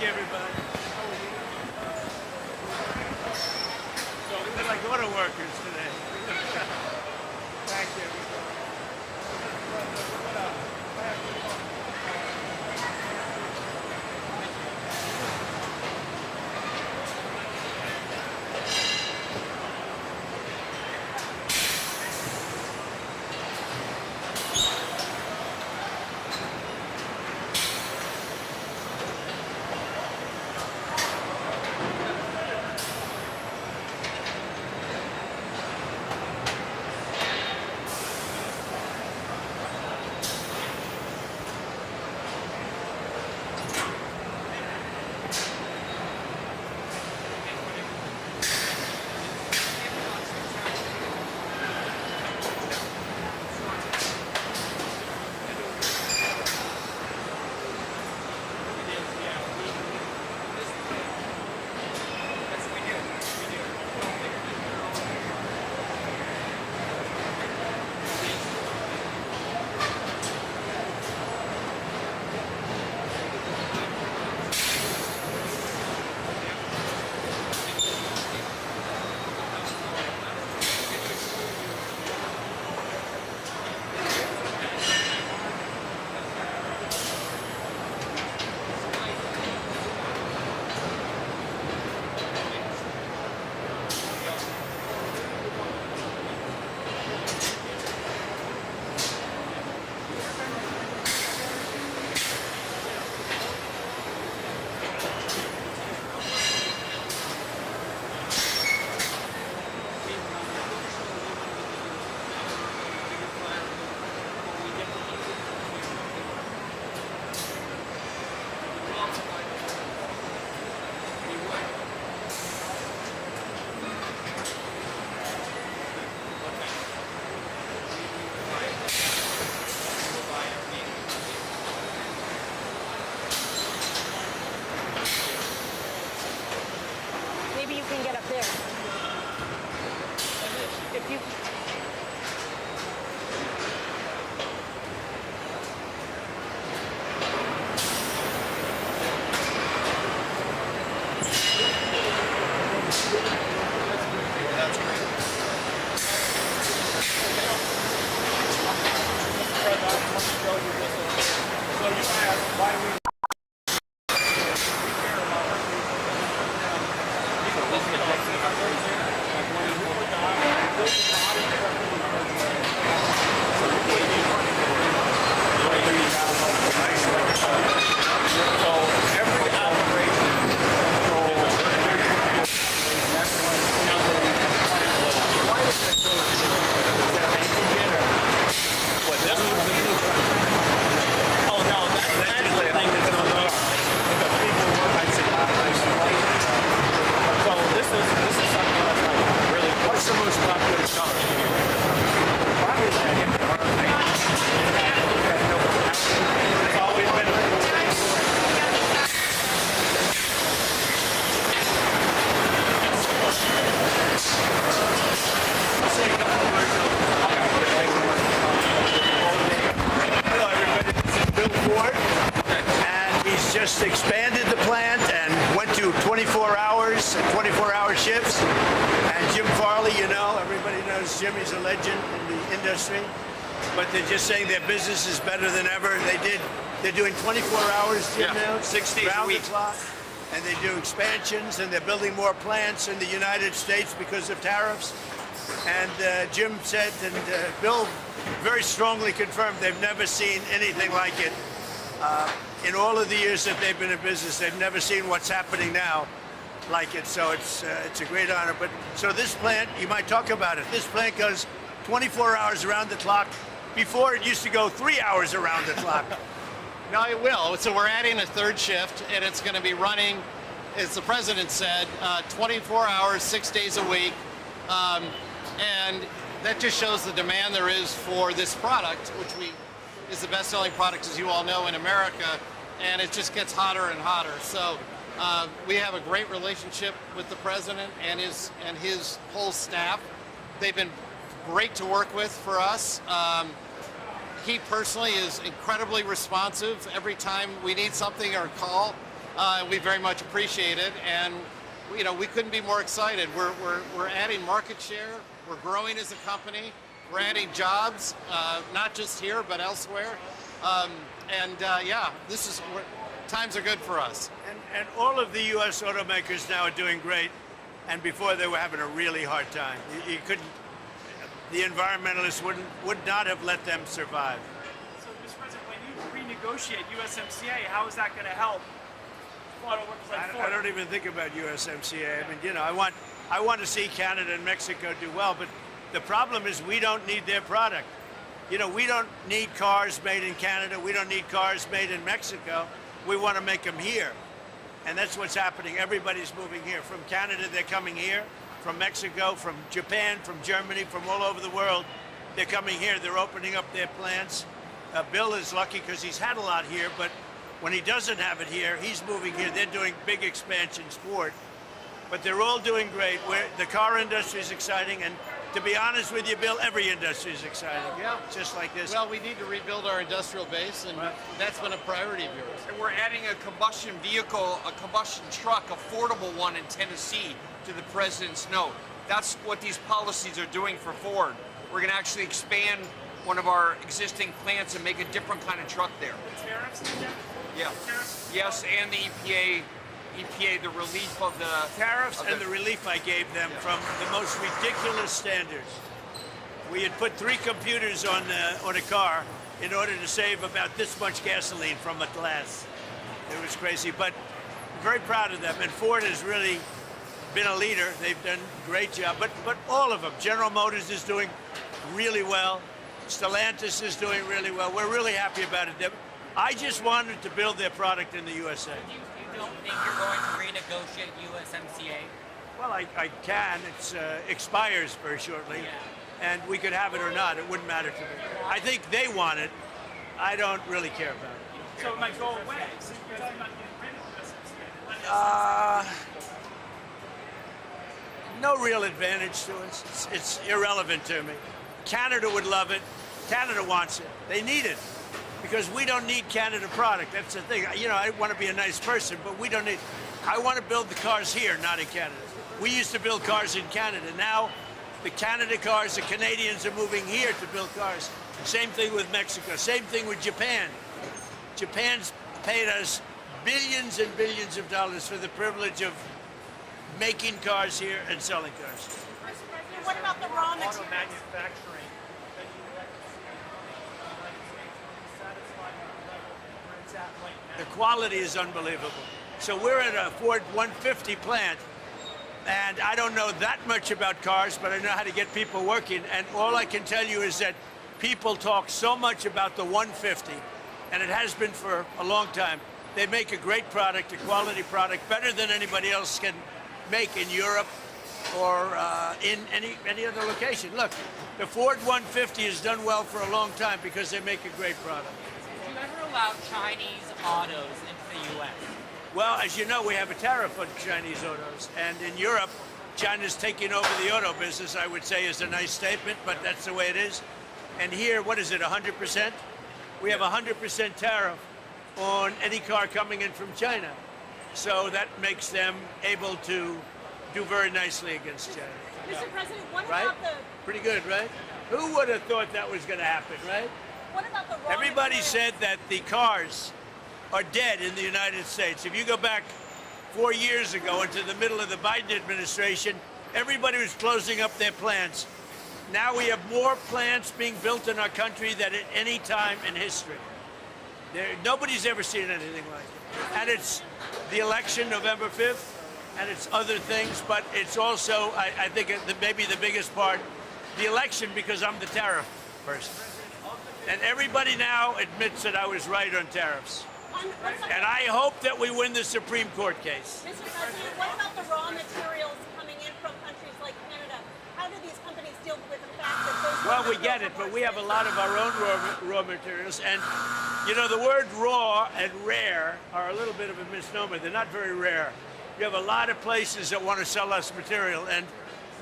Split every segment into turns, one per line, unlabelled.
you, everybody. So we're like auto workers today. Thank you, everybody. What up?
Maybe you can get up there. If you...
That's great. So you asked why we just expanded the plant and went to 24 hours, 24-hour shifts. And Jim Farley, you know, everybody knows Jim, he's a legend in the industry. But they're just saying their business is better than ever. They're doing 24 hours, Jim, now,
6 days a week.
round the clock. And they do expansions, and they're building more plants in the United States because of tariffs. And Jim said, and Bill very strongly confirmed, they've never seen anything like it. In all of the years that they've been in business, they've never seen what's happening now like it. So it's a great honor. But so this plant, you might talk about it. This plant goes 24 hours around the clock. Before it used to go 3 hours around the clock.
No, it will. So we're adding a third shift, and it's going to be running, as the president said, 24 hours, 6 days a week. And that just shows the demand there is for this product, which is the best-selling product, as you all know, in America, and it just gets hotter and hotter. So we have a great relationship with the president and his whole staff. They've been great to work with for us. He personally is incredibly responsive. Every time we need something or call, We very much appreciate it, and we couldn't be more excited. We're adding market share. We're growing as a company. We're adding jobs, not just here but elsewhere. Yeah, times are good for us.
And all of the U.S. automakers now are doing great, and before they were having a really hard time. You couldn't. The environmentalists would not have let them survive.
So, Mr. President, when you renegotiate USMCA, how is that going to help auto workers like Ford?
I don't even think about USMCA. I mean, I want to see Canada and Mexico do well, but the problem is we don't need their product. We don't need cars made in Canada. We don't need cars made in Mexico. We want to make them here. And that's what's happening. Everybody's moving here. From Canada, they're coming here. From Mexico, from Japan, from Germany, from all over the world, they're coming here. They're opening up their plants. Bill is lucky because he's had a lot here, but when he doesn't have it here, he's moving here. They're doing big expansions for it. But they're all doing great. The car industry is exciting, and to be honest with you, Bill, every industry is exciting.
Yeah.
Just like this.
Well, we need to rebuild our industrial base, and that's been a priority of yours.
And we're adding a combustion vehicle, a combustion truck, affordable one in Tennessee to the president's note. That's what these policies are doing for Ford. We're going to actually expand one of our existing plants and make a different kind of truck there.
The tariffs?
Yeah.
Tariffs?
Yes, and the EPA, the relief of the
Tariffs and the relief I gave them from the most ridiculous standards. We had put 3 computers on a car in order to save about this much gasoline from a glass. It was crazy, but very proud of them. And Ford has really been a leader. They've done a great job, but all of them. General Motors is doing really well. Stellantis is doing really well. We're really happy about it. I just wanted to build their product in the USA.
You don't think you're going to renegotiate USMCA?
Well, I can. It expires very shortly, and we could have it or not. It wouldn't matter to me. I think they want it. I don't really care about it.
So it might go away. So you're talking about getting rid of USMCA.
No real advantage to us. It's irrelevant to me. Canada would love it. Canada wants it. They need it because we don't need Canada product. That's the thing. I want to be a nice person, but we don't need. I want to build the cars here, not in Canada. We used to build cars in Canada. Now, the Canada cars, the Canadians are moving here to build cars. Same thing with Mexico. Same thing with Japan. Japan's paid us billions and billions of dollars for the privilege of making cars here and selling cars.
Mr. President, what about the raw materials?
Auto manufacturing that you would like to see satisfied with the level where it's at right now?
The quality is unbelievable. So we're at a Ford 150 plant, and I don't know that much about cars, but I know how to get people working. And all I can tell you is that people talk so much about the 150, and it has been for a long time. They make a great product, a quality product, better than anybody else can make in Europe or in any other location. Look, the Ford 150 has done well for a long time because they make a great product.
Do you ever allow Chinese autos into the U.S.?
Well, as you know, we have a tariff on Chinese autos, and in Europe, China's taking over the auto business, I would say is a nice statement, but that's the way it is. And here, what is it, 100%? We have a 100% tariff on any car coming in from China. So that makes them able to do very nicely against China.
Mr. President, what
Right?
about the
Pretty good, right? Who would have thought that was going to happen, right?
what about the raw
Everybody
materials?
said that the cars are dead in the United States. If you go back 4 years ago into the middle of the Biden administration, everybody was closing up their plants. Now we have more plants being built in our country than at any time in history. Nobody's ever seen anything like it. And it's the election, November 5th, and it's other things, but it's also, I think, maybe the biggest part, the election, because I'm the tariff person. And everybody now admits that I was right on tariffs. And I hope that we win the Supreme Court case.
Mr. President, what about the raw materials coming in from countries like Canada? How do these companies deal with the fact that those raw
Well, we get
materials
it,
are
but
more
we have a lot of
expensive?
our own raw materials. And, the word raw and rare are a little bit of a misnomer. They're not very rare. You have a lot of places that want to sell us material, and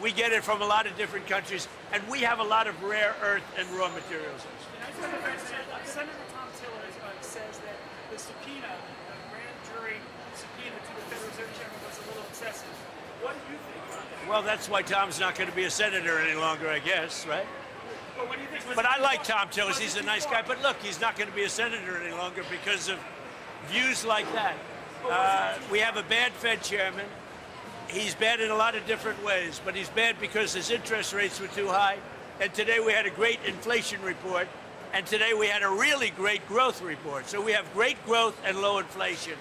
we get it from a lot of different countries. And we have a lot of rare earth and raw materials.
Senator Tom Tiller says that the subpoena, the grand jury subpoena to the Federal Reserve Chairman was a little excessive. What do you think about that?
Well, that's why Tom's not going to be a senator any longer, I guess, right?
Well, what do you think?
But I like Tom Tillis. He's a nice guy. But look, he's not going to be a senator any longer because of views like that. We have a bad Fed chairman. He's bad in a lot of different ways, but he's bad because his interest rates were too high. And today we had a great inflation report, and today we had a really great growth report. So we have great growth and low inflation,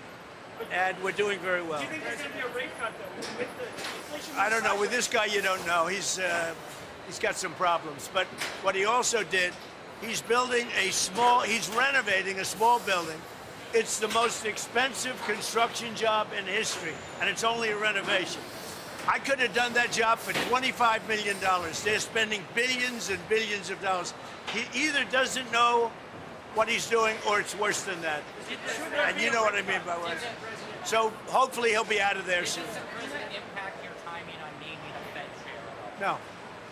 and we're doing very well.
Do you think there's going to be a rate cut, though, with the inflation?
I don't know. With this guy, you don't know. He's got some problems. But what he also did, he's renovating a small building. It's the most expensive construction job in history, and it's only a renovation. I could have done that job for $25 million. They're spending billions and billions of dollars. He either doesn't know what he's doing, or it's worse than that. And you know what I mean by what. So hopefully he'll be out of there soon.
Does the president impact your timing on naming a Fed chair?
No,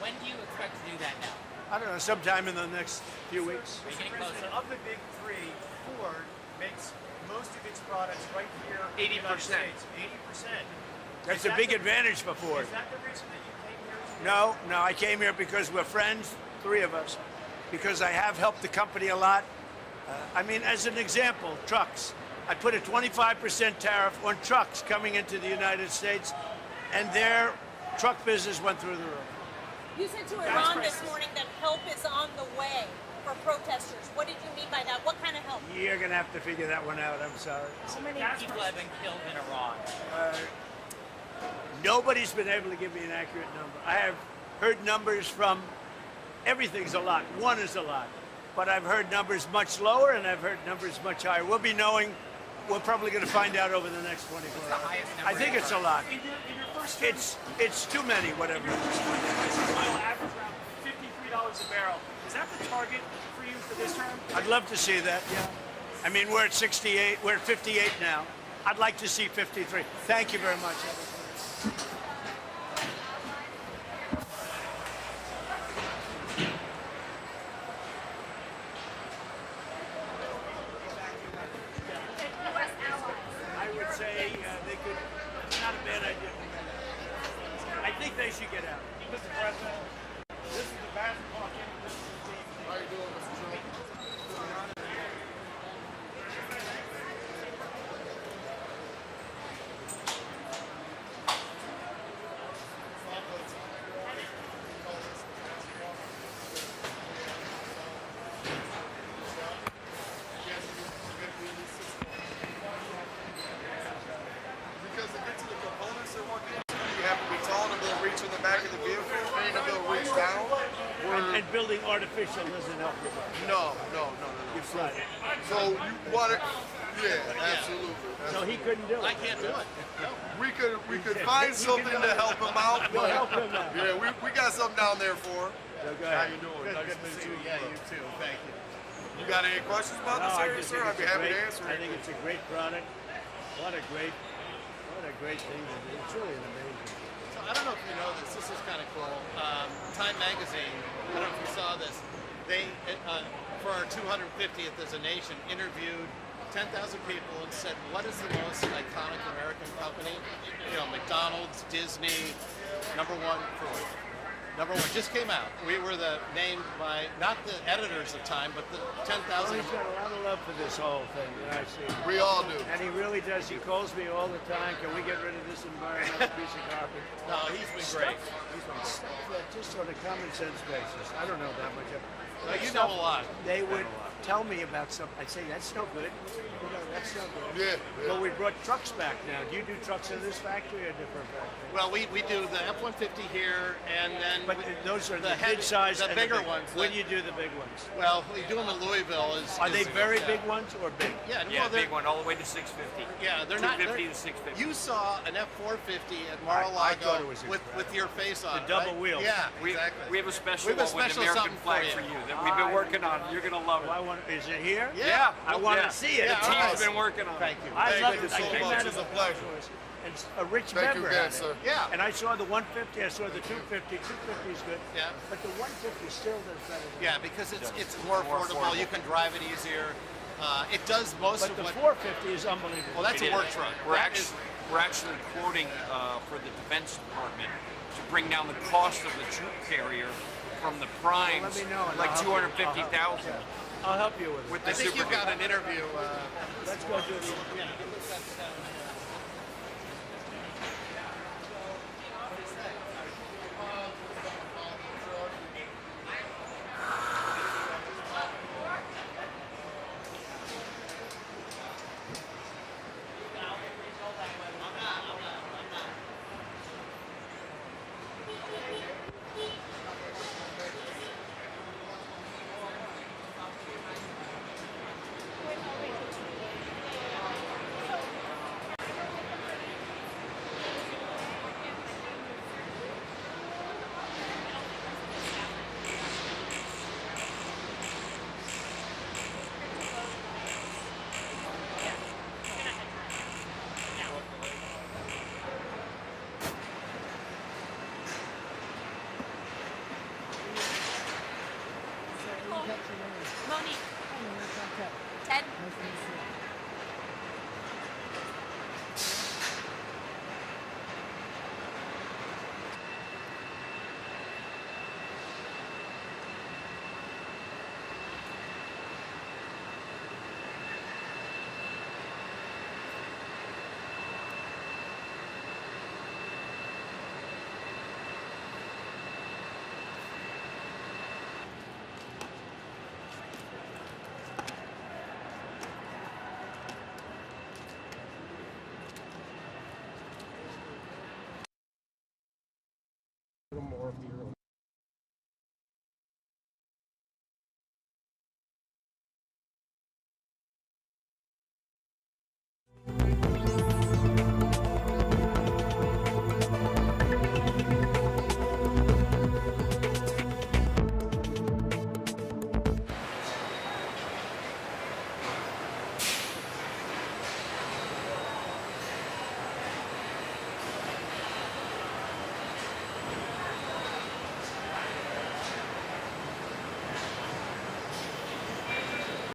When do you expect to do that now?
I don't know. Sometime in the next few weeks.
Are you getting
President,
closer?
of the big three, Ford makes most of its products right here in the United
80%.
States. 80%.
That's a big advantage for Ford.
Is that the reason that you came here?
No, I came here because we're friends, three of us, because I have helped the company a lot. I mean, as an example, trucks. I put a 25% tariff on trucks coming into the United States, and their truck business went through the roof.
You said to Iran this morning that help is on the way for protesters. What did you mean by that? What kind of help?
You're going to have to figure that one out. I'm sorry.
How many people have been killed in Iran?
Nobody's been able to give me an accurate number. I have heard numbers from everything's a lot. One is a lot. But I've heard numbers much lower, and I've heard numbers much higher. We'll be knowing. We're probably going to find out over the next 24
the
hours.
highest number
I think
ever?
it's a lot.
In your first term,
It's too many, whatever.
oil average around $53 a barrel. Is that the target for you for this term?
I'd love to see that, yeah. I mean, we're at 68, we're at 58 now. I'd like to see 53. Thank you very much. I would say they could, it's not a bad idea. I think they should get out.
Mr. President, this is the basketball game. This is the team.
How you doing, Mr. Trump? Because to get to the components they're working on, you have to be tall to be able to reach in the back of the vehicle, and to be able to reach down.
And building artificial doesn't help you.
No.
You're right.
So you want it? Yeah, absolutely.
So he couldn't do it.
I can't do it. No.
We could find something to help him out.
You'll
But
help him out.
yeah, we got something down there for him.
So go
How
ahead.
you doing? Nice to see you.
Yeah, you too. Thank you.
You got any questions about
No,
this
I
area,
just
sir?
think
I'd be
it's a
happy to
great-
answer
I
it.
think it's a great product. What a great thing to do. It's really amazing.
So I don't know if you know this. This is kind of cool. Time Magazine. I don't know if you saw this. They, for our 250th as a nation, interviewed 10,000 people and said, "What is the most iconic American company?" You know, McDonald's, Disney, number one, Ford. Number one just came out. We were named by not the editors of Time, but the 10,000.
He's got a lot of love for this whole thing that I see.
We all do.
And he really does. He calls me all the time. Can we get rid of this environmental piece of garbage?
No, he's been great.
Stuff that just on a common sense basis. I don't know that much of it.
Well, you know a lot.
They would tell me about something. I'd say, that's no good. You know, that's no good.
Yeah.
Well, we brought trucks back now. Do you do trucks in this factory or a different factory?
Well, we do the F-150 here, and then
But those are the
heavy-
mid-size
the
and
bigger
big
ones.
When do you do the big ones?
Well, we do them in Louisville.
Are they very
yeah.
big ones or big?
Yeah,
Yeah,
well, they're,
big one, all the way to 650.
yeah, they're not.
250
they're-
to 650.
You saw an F-450 at
I
Mar-a-Lago
thought it was
with your face on
The
it,
double
right?
wheels.
Yeah,
We,
exactly.
we have a special
We have a
one with
special
the American
something
flag
for
for
you.
you that we've been working on. You're gonna love
Well,
it.
is it here?
Yeah,
I want
yeah.
to see it.
Yeah,
The team's
awesome.
been working on it.
Thank you.
I
Thank
love
you
it.
so
I came
much.
out
It's
of
a pleasure.
And a rich
Thank you
member
again,
had it.
sir.
Yeah.
And I saw the 150. I saw the 250. 250 is good.
Yeah.
But the 150 still does better. Than
Yeah, because it's more affordable. You can drive it easier. It does most
But
of
the
what.
450 is unbelievable.
Well, that's a work truck.
We're
That
actually,
is-
we're actually quoting for the Defense Department to bring down the cost of the troop carrier from the primes,
Let me know, and
like
I'll help you.
250,000
I'll help you with it.
with the
I think
Super
you've got an interview.
Let's go do the.
Monique. Ted.